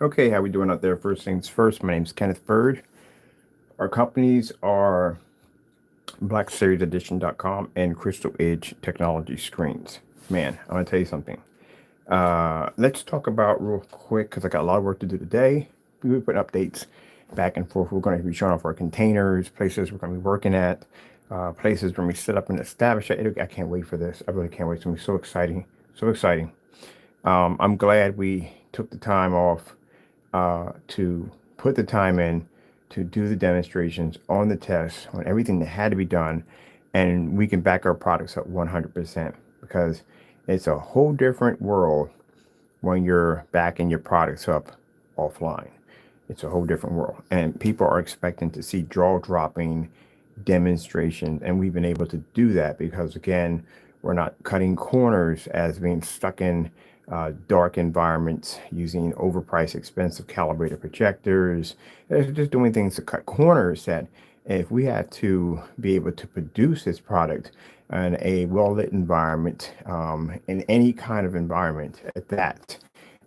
Okay, how we doing out there? First things first, my name's Kenneth Bird. Our companies are BlackSeriesEdition.com and Crystal Edge Technology Screens. Man, I'm gonna tell you something. Let's talk about real quick because I got a lot of work to do today. We put updates back and forth. We're going to be showing off our containers, places we're going to be working at, places when we set up and establish it. I can't wait for this. I really can't wait. It's going to be so exciting. So exciting. I'm glad we took the time off to put the time in to do the demonstrations on the tests, on everything that had to be done, and we can back our products up 100% because it's a whole different world when you're backing your products up offline. It's a whole different world, and people are expecting to see draw dropping demonstrations, and we've been able to do that because again, we're not cutting corners as being stuck in dark environments using overpriced, expensive calibrated projectors. They're just doing things to cut corners that if we had to be able to produce this product in a well-lit environment, in any kind of environment at that,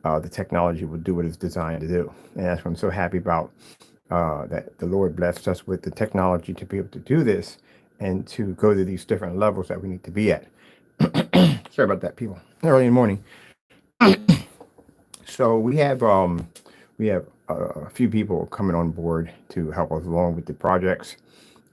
the technology will do what it's designed to do. And that's what I'm so happy about, that the Lord blessed us with the technology to be able to do this and to go to these different levels that we need to be at. Sorry about that, people. Early in the morning. So we have a few people coming on board to help us along with the projects,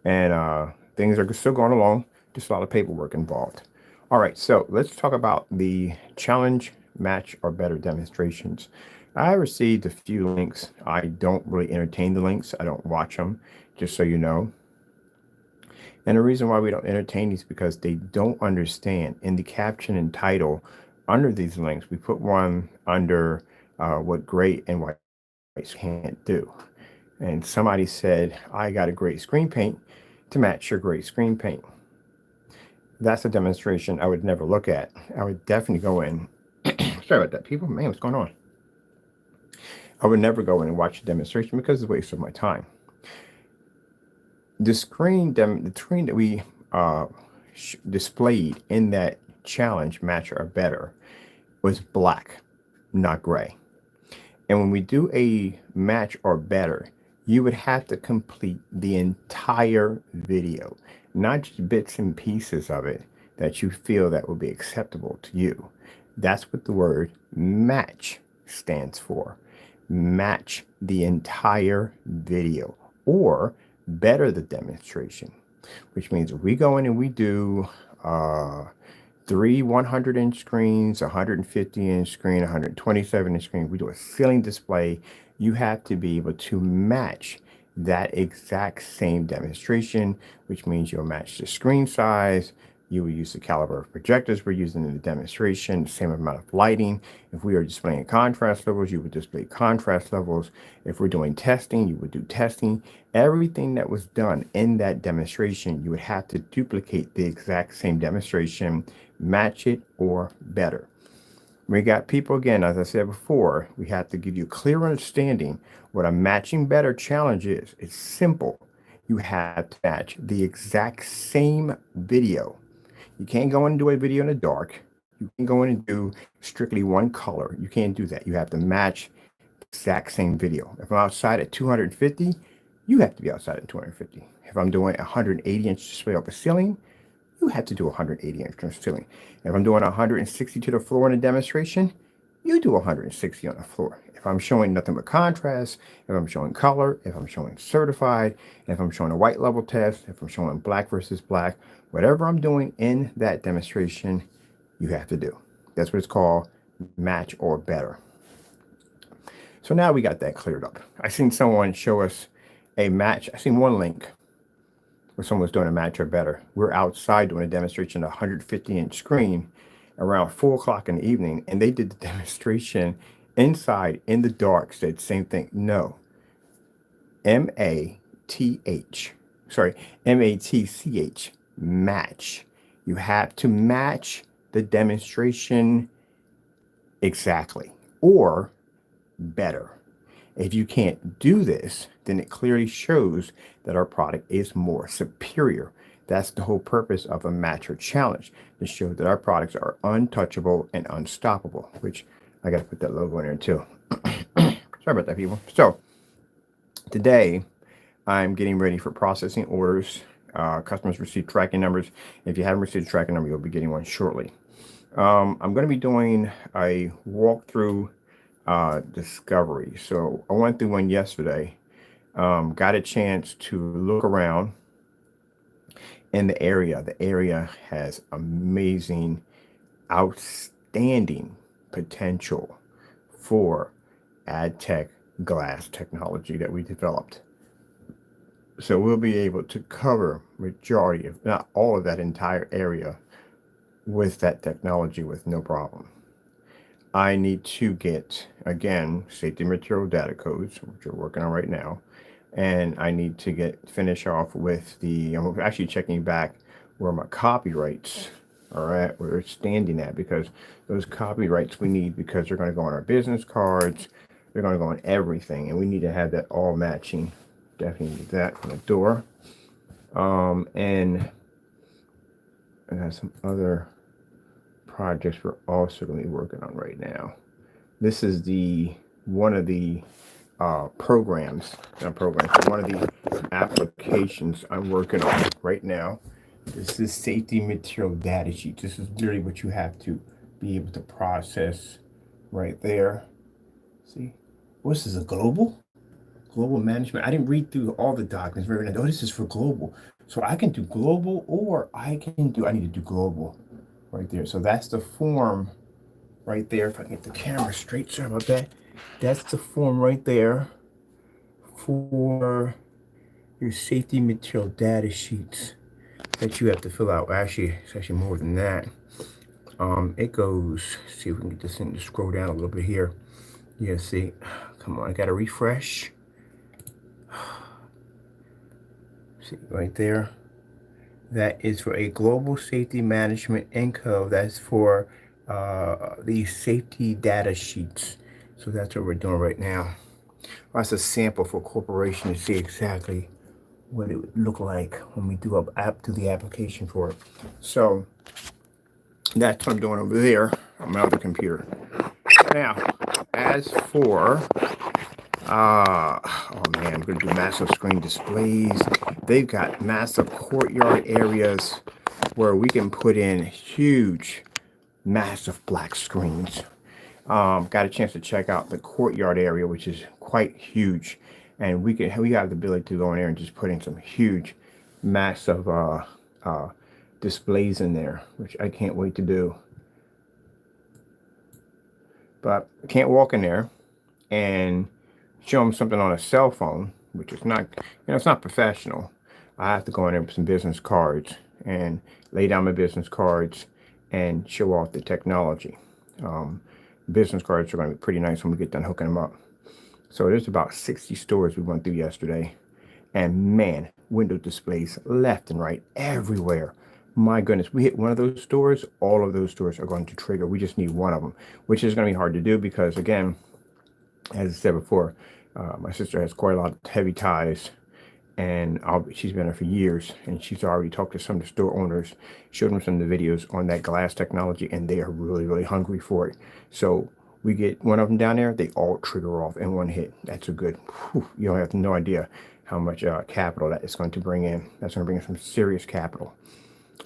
and things are still going along. Just a lot of paperwork involved. All right, so let's talk about the challenge, match, or better demonstrations. I received a few links. I don't really entertain the links. I don't watch them, just so you know. And the reason why we don't entertain these because they don't understand. In the caption and title under these links, we put one under what gray and white can't do. And somebody said, I got a great screen paint to match your great screen paint. That's a demonstration I would never look at. I would definitely go in. Sorry about that, people. Man, what's going on? I would never go in and watch a demonstration because it's a waste of my time. The screen that we displayed in that challenge, match or better, was black, not gray. And when we do a match or better, you would have to complete the entire video, not just bits and pieces of it that you feel that will be acceptable to you. That's what the word match stands for. Match the entire video or better the demonstration, which means if we go in and we do three 100-inch screens, 150-inch screen, 127-inch screen, we do a ceiling display, you have to be able to match that exact same demonstration, which means you'll match the screen size. You will use the caliber of projectors we're using in the demonstration, same amount of lighting. If we are displaying contrast levels, you would display contrast levels. If we're doing testing, you would do testing. Everything that was done in that demonstration, you would have to duplicate the exact same demonstration, match it or better. We got people, again, as I said before, we have to give you clear understanding what a matching better challenge is. It's simple. You have to match the exact same video. You can't go in and do a video in the dark. You can go in and do strictly one color. You can't do that. You have to match the exact same video. If I'm outside at 250, you have to be outside at 250. If I'm doing a 180-inch display up a ceiling, you have to do a 180-inch ceiling. If I'm doing 160 to the floor in a demonstration, you do 160 on the floor. If I'm showing nothing but contrast, if I'm showing color, if I'm showing certified, if I'm showing a white level test, if I'm showing black versus black, whatever I'm doing in that demonstration, you have to do. That's what it's called, match or better. So now we got that cleared up. I seen someone show us a match. I seen one link where someone was doing a match or better. We're outside doing a demonstration, a 150-inch screen around 4 o'clock in the evening, and they did the demonstration inside in the dark. Said same thing. No. M-A-T-H. Sorry, M-A-T-C-H. Match. You have to match the demonstration exactly or better. If you can't do this, then it clearly shows that our product is more superior. That's the whole purpose of a match or challenge, to show that our products are untouchable and unstoppable, which I got to put that logo in there too. Sorry Sorry about that, people. So today I'm getting ready for processing orders. Customers receive tracking numbers. If you haven't received a tracking number, you'll be getting one shortly. I'm going to be doing a walkthrough discovery. So I went through one yesterday. Got a chance to look around in the area. The area has amazing, outstanding potential for ad tech glass technology that we developed. So we'll be able to cover majority, if not all of that entire area with that technology with no problem. I need to get, again, safety material data codes, which we're working on right now. And I need to finish off with I'm actually checking back where my copyrights are at, where it's standing at, because those copyrights we need, because they're going to go on our business cards, they're going to go on everything, and we need to have that all matching. Definitely need that on the door. And I got some other projects we're also going to be working on right now. This is one of the programs, one of the applications I'm working on right now. This is safety material data sheet. This is literally what you have to be able to process right there. See, this is a global management. I didn't read through all the documents. Oh, this is for global. So I can do global, or I need to do global right there. So that's the form right there. If I can get the camera straight, sorry about that. That's the form right there for your safety material data sheets that you have to fill out. Actually, it's actually more than that. It goes, see if we can get this thing to scroll down a little bit here. Yeah, see, come on, I gotta refresh. See, right there. That is for a global safety management info. That's for the safety data sheets. So that's what we're doing right now. That's a sample for corporation to see exactly what it would look like when we do the application for it. So that's what I'm doing over there on my other computer. Now, as for oh man, I'm gonna do massive screen displays. They've got massive courtyard areas where we can put in huge, massive black screens. Got a chance to check out the courtyard area, which is quite huge, and we have the ability to go in there and just put in some huge, massive displays in there, which I can't wait to do. But I can't walk in there and show them something on a cell phone, which is not, it's not professional. I have to go in there with some business cards and lay down my business cards and show off the technology. Business cards are going to be pretty nice when we get done hooking them up. So there's about 60 stores we went through yesterday, and man, window displays left and right everywhere. My goodness, we hit one of those stores, all of those stores are going to trigger. We just need one of them, which is going to be hard to do because, again, as I said before, my sister has quite a lot of heavy ties, and she's been there for years, and she's already talked to some of the store owners, showed them some of the videos on that glass technology, and they are really, really hungry for it. So we get one of them down there, they all trigger off in one hit. That's a good, you don't have no idea how much capital that is going to bring in. That's going to bring in some serious capital.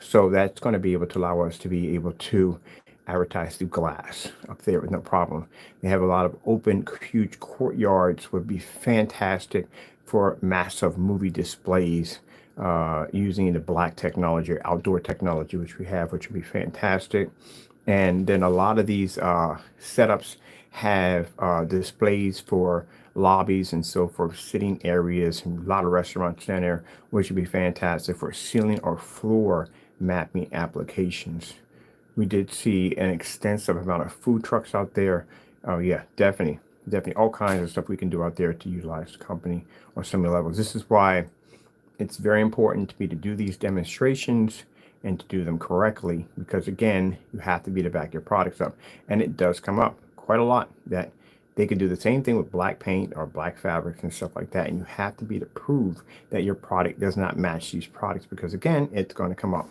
So that's going to be able to allow us to be able to advertise through glass up there with no problem. They have a lot of open, huge courtyards, would be fantastic for massive movie displays using the black technology or outdoor technology, which we have, which would be fantastic. And then a lot of these setups have displays for lobbies and so forth, sitting areas, and a lot of restaurants down there, which would be fantastic for ceiling or floor mapping applications. We did see an extensive amount of food trucks out there. Oh yeah, definitely all kinds of stuff we can do out there to utilize the company on some levels. This is why it's very important to me to do these demonstrations and to do them correctly, because again, you have to be to back your products up. And it does come up quite a lot that they can do the same thing with black paint or black fabrics and stuff like that. And you have to be to prove that your product does not match these products, because again, it's going to come up.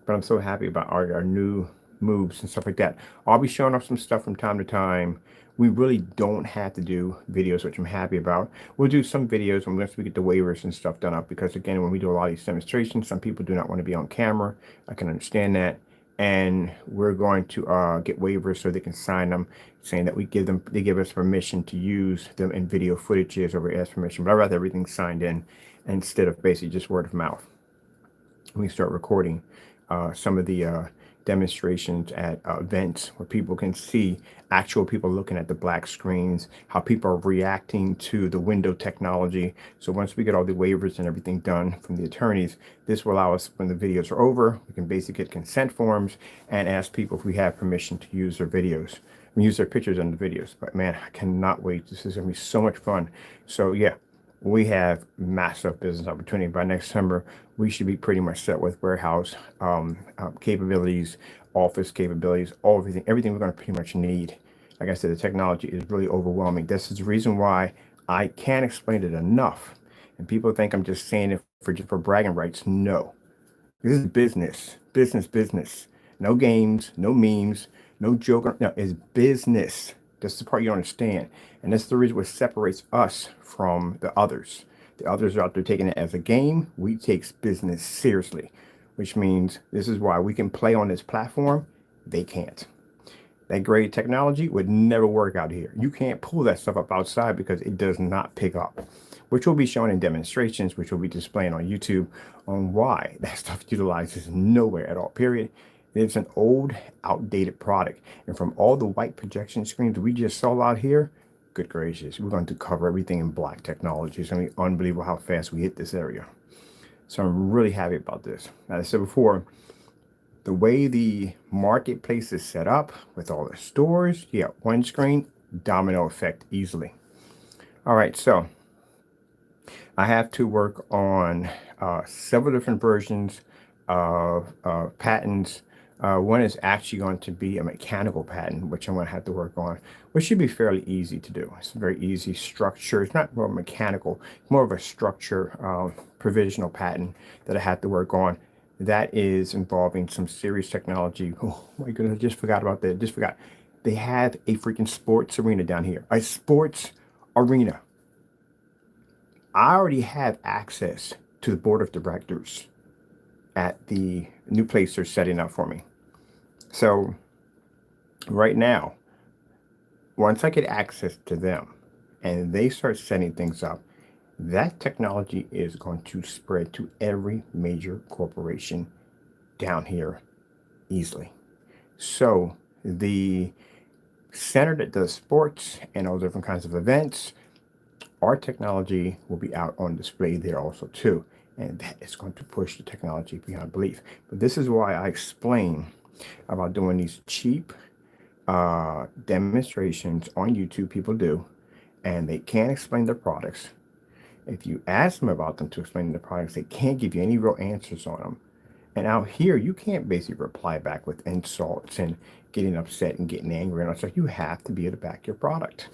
But I'm so happy about our new moves and stuff like that. I'll be showing off some stuff from time to time. We really don't have to do videos, which I'm happy about. We'll do some videos once we get the waivers and stuff done up, because again, when we do a lot of these demonstrations, some people do not want to be on camera. I can understand that. And we're going to get waivers so they can sign them, saying that they give us permission to use them in video footages, or we ask permission. But I'd rather everything signed in instead of basically just word of mouth. We start recording some of the demonstrations at events where people can see actual people looking at the black screens, how people are reacting to the window technology. So once we get all the waivers and everything done from the attorneys, this will allow us, when the videos are over, we can basically get consent forms and ask people if we have permission to use their videos. Use their pictures in the videos. But man, I cannot wait. This is going to be so much fun. So yeah, we have massive business opportunity. By next summer, we should be pretty much set with warehouse capabilities, office capabilities, everything we're going to pretty much need. Like I said, the technology is really overwhelming. This is the reason why I can't explain it enough. And people think I'm just saying it for bragging rights. No, this is business, business, business. No games, no memes, no joke. No, it's business. That's the part you don't understand. And that's the reason what separates us from the others. The others are out there taking it as a game. We take business seriously, which means this is why we can play on this platform. They can't. That great technology would never work out here. You can't pull that stuff up outside because it does not pick up, which will be shown in demonstrations, which will be displaying on YouTube on why that stuff utilizes nowhere at all, period. It's an old, outdated product. And from all the white projection screens we just saw out here, good gracious, we're going to cover everything in black technology. It's going to be unbelievable how fast we hit this area. So I'm really happy about this. As I said before, the way the marketplace is set up with all the stores, yeah, one screen, domino effect easily. All right, so I have to work on several different versions of patents. One is actually going to be a mechanical patent, which I'm going to have to work on, which should be fairly easy to do. It's a very easy structure. It's not more mechanical, more of a structure provisional patent that I have to work on. That is involving some serious technology. Oh my goodness, I just forgot about that. Just forgot. They have a freaking sports arena down here. A sports arena. I already have access to the board of directors at the new place they're setting up for me. So right now, once I get access to them and they start setting things up, that technology is going to spread to every major corporation down here easily. So the center that does sports and all different kinds of events, our technology will be out on display there also too. And that is going to push the technology beyond belief. But this is why I explain about doing these cheap demonstrations on YouTube. People do, and they can't explain their products. If you ask them about them to explain the products, they can't give you any real answers on them. And out here, you can't basically reply back with insults and getting upset and getting angry. And it's like, you have to be able to back your product.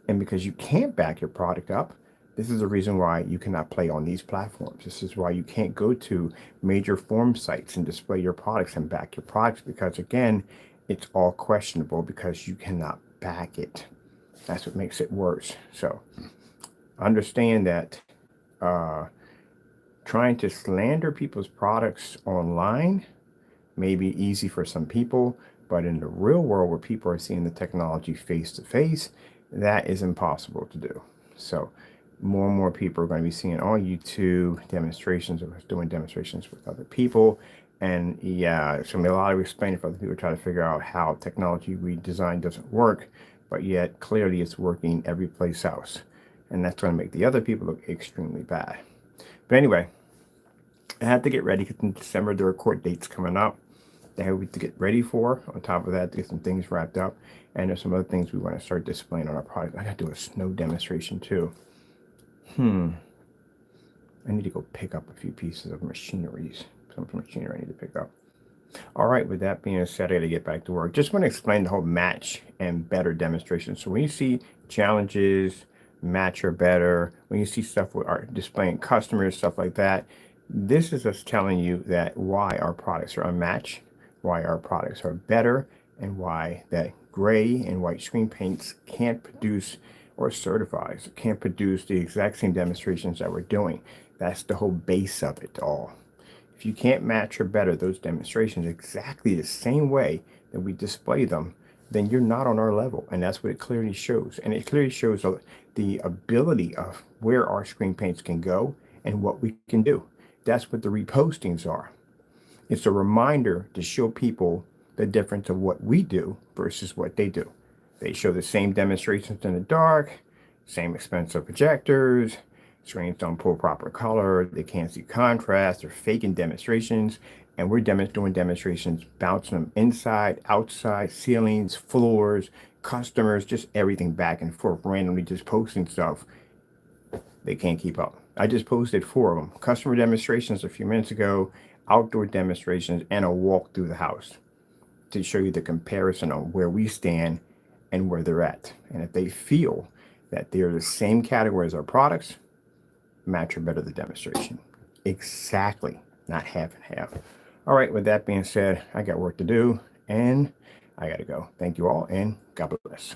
And because you can't back your product up, this is the reason why you cannot play on these platforms. This is why you can't go to major forum sites and display your products and back your products, because again, it's all questionable because you cannot back it. That's what makes it worse. So understand that trying to slander people's products online may be easy for some people, but in the real world where people are seeing the technology face to face, that is impossible to do. So more and more people are going to be seeing on YouTube demonstrations of doing demonstrations with other people. And yeah, it's going to be a lot of explaining for other people trying to figure out how technology we design doesn't work, but yet clearly it's working every place else. And that's going to make the other people look extremely bad. But anyway, I had to get ready because in December there are court dates coming up that I have to get ready for. On top of that, to get some things wrapped up. And there's some other things we want to start displaying on our product. I got to do a snow demonstration too. I need to go pick up a few pieces of machineries. Some machinery I need to pick up. All right, with that being said, I got to get back to work. Just want to explain the whole match and better demonstration. So when you see challenges, match or better, when you see stuff with our displaying customers, stuff like that, this is us telling you that why our products are unmatched why our products are better, and why that gray and white screen paints can't produce, or certifies can't produce, the exact same demonstrations that we're doing. That's the whole base of it all. If you can't match or better those demonstrations exactly the same way that we display them, then you're not on our level. And that's what it clearly shows. And it clearly shows the ability of where our screen paints can go and what we can do. That's what the repostings are. It's a reminder to show people the difference of what we do versus what they do. They show the same demonstrations in the dark, same expensive projectors, screens don't pull proper color, they can't see contrast, they're faking demonstrations, and we're doing demonstrations, bouncing them inside, outside, ceilings, floors, customers, just everything back and forth, randomly just posting stuff. They can't keep up. I just posted 4 of them. Customer demonstrations a few minutes ago, outdoor demonstrations, and a walk through the house to show you the comparison on where we stand and where they're at. And if they feel that they're the same category as our products, match or better the demonstration. Exactly, not half and half. All right, with that being said, I got work to do and I got to go. Thank you all and God bless.